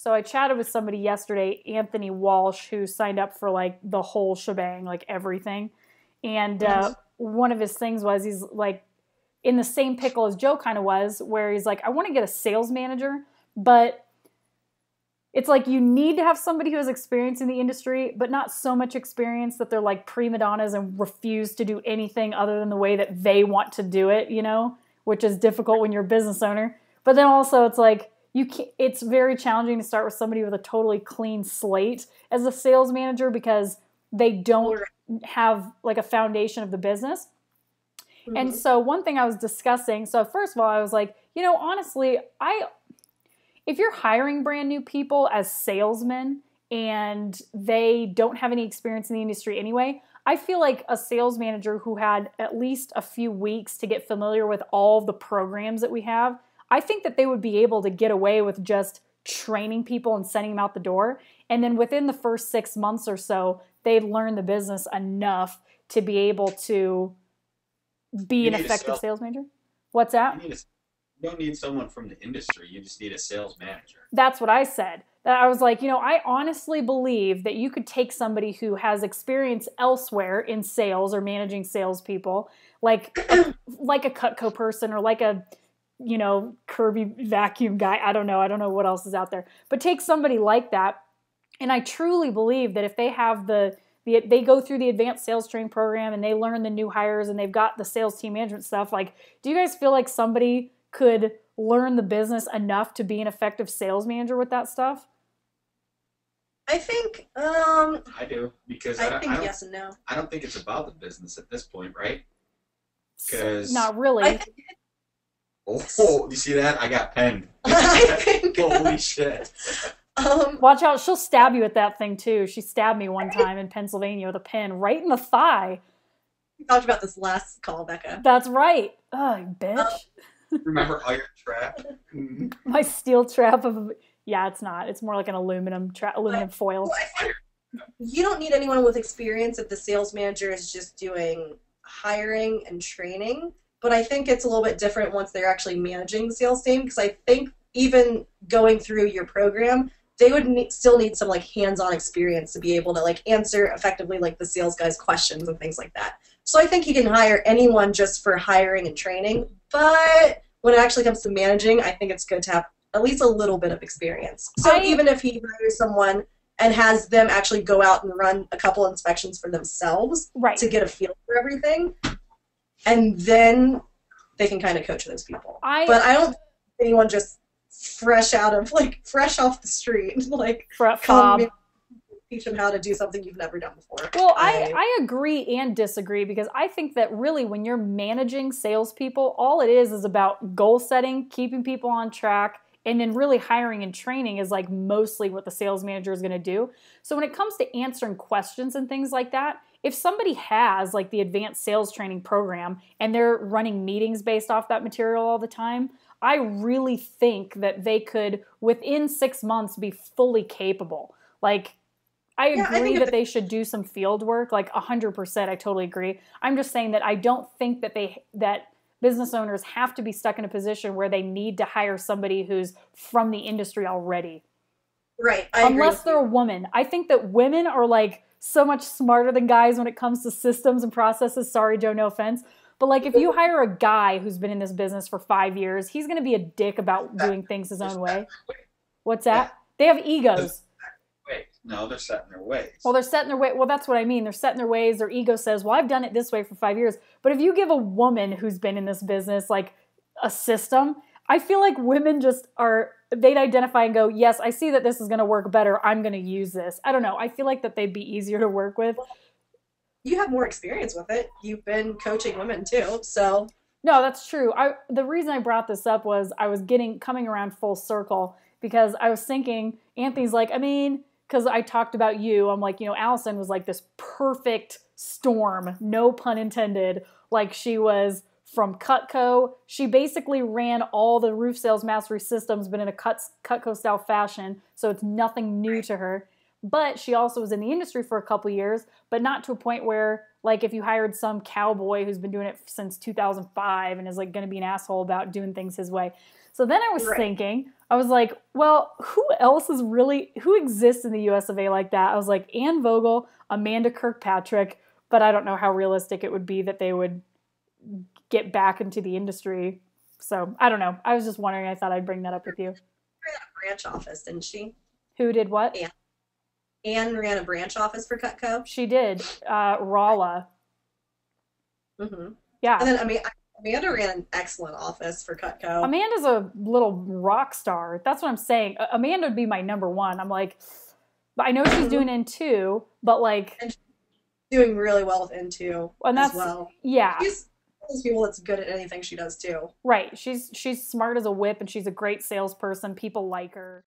So I chatted with somebody yesterday, Anthony Walsh, who signed up for like the whole shebang, like everything. And one of his things was he's like in the same pickle as Joe kind of was, where he's like, I want to get a sales manager, but it's like you need to have somebody who has experience in the industry, but not so much experience that they're like prima donnas and refuse to do anything other than the way that they want to do it, you know, which is difficult when you're a business owner. But then also it's like it's very challenging to start with somebody with a totally clean slate as a sales manager because they don't have like a foundation of the business. Mm-hmm. And so one thing I was discussing, so first of all, I was like, you know, honestly, if you're hiring brand new people as salesmen and they don't have any experience in the industry anyway, I feel like a sales manager who had at least a few weeks to get familiar with all of the programs that we have, I think that they would be able to get away with just training people and sending them out the door. And then within the first 6 months or so, they'd learn the business enough to be able to be an effective sales manager. What's that? You don't need someone from the industry. You just need a sales manager. That's what I said. That I was like, you know, I honestly believe that you could take somebody who has experience elsewhere in sales or managing salespeople, like a Cutco person or like a, you know, Kirby vacuum guy. I don't know what else is out there. But take somebody like that. And I truly believe that if they have they go through the advanced sales training program and they learn the new hires and they've got the sales team management stuff, like, do you guys feel like somebody could learn the business enough to be an effective sales manager with that stuff? I think I do, because I don't yes and no. I don't think it's about the business at this point, right? Because not really. Oh, you see that? I got penned. Holy shit. Watch out, she'll stab you at that thing too. She stabbed me one time in Pennsylvania with a pen right in the thigh. We talked about this last call, Becca. That's right. Oh, bitch. Remember iron trap? My steel trap yeah, it's not. It's more like an aluminum foil. You don't need anyone with experience if the sales manager is just doing hiring and training. But I think it's a little bit different once they're actually managing the sales team, because I think even going through your program, they would still need some like hands-on experience to be able to like answer effectively like the sales guys' questions and things like that. So I think you can hire anyone just for hiring and training, but when it actually comes to managing, I think it's good to have at least a little bit of experience. So even if he hires someone and has them actually go out and run a couple inspections for themselves to get a feel for everything, and then they can kind of coach those people. But I don't think anyone just fresh off the street, like teach them how to do something you've never done before. Well, I agree and disagree, because I think that really when you're managing salespeople, all it is about goal setting, keeping people on track, and then really hiring and training is like mostly what the sales manager is going to do. So when it comes to answering questions and things like that, if somebody has like the advanced sales training program and they're running meetings based off that material all the time, I really think that they could, within 6 months, be fully capable. Like, I agree that they should do some field work, like 100%. I totally agree. I'm just saying that I don't think that business owners have to be stuck in a position where they need to hire somebody who's from the industry already. Right. Unless they're a woman. I think that women are like so much smarter than guys when it comes to systems and processes. Sorry, Joe, no offense. But like if you hire a guy who's been in this business for 5 years, he's going to be a dick about doing things his own way. What's that? They have egos. No, they're set in their ways. Well, they're set in their way. Well, that's what I mean. They're set in their ways. Their ego says, well, I've done it this way for 5 years. But if you give a woman who's been in this business like a system, I feel like women just they'd identify and go, yes, I see that this is going to work better. I'm going to use this. I don't know. I feel like that they'd be easier to work with. You have more experience with it. You've been coaching women too, so. No, that's true. The reason I brought this up was I was coming around full circle, because I was thinking, Anthony's like, I mean, because I talked about you, I'm like, you know, Allison was like this perfect storm, no pun intended. Like she was from Cutco. She basically ran all the roof sales mastery systems, but in a Cutco style fashion. So it's nothing new to her. But she also was in the industry for a couple years, but not to a point where, like, if you hired some cowboy who's been doing it since 2005 and is like going to be an asshole about doing things his way. So then I was thinking, I was like, well, who exists in the US of A like that? I was like, Anne Vogel, Amanda Kirkpatrick, but I don't know how realistic it would be that they would get back into the industry. So I don't know. I was just wondering. I thought I'd bring that up with you. She ran a branch office, didn't she? Who did what? Anne ran a branch office for Cutco. She did. Rolla. Mm-hmm. Yeah. And then Amanda ran an excellent office for Cutco. Amanda's a little rock star. That's what I'm saying. Amanda would be my number one. I'm like, I know she's doing N2, but like, and she's doing really well with N2 as well. Yeah. She's one of those people that's good at anything she does too. Right. She's smart as a whip, and she's a great salesperson. People like her.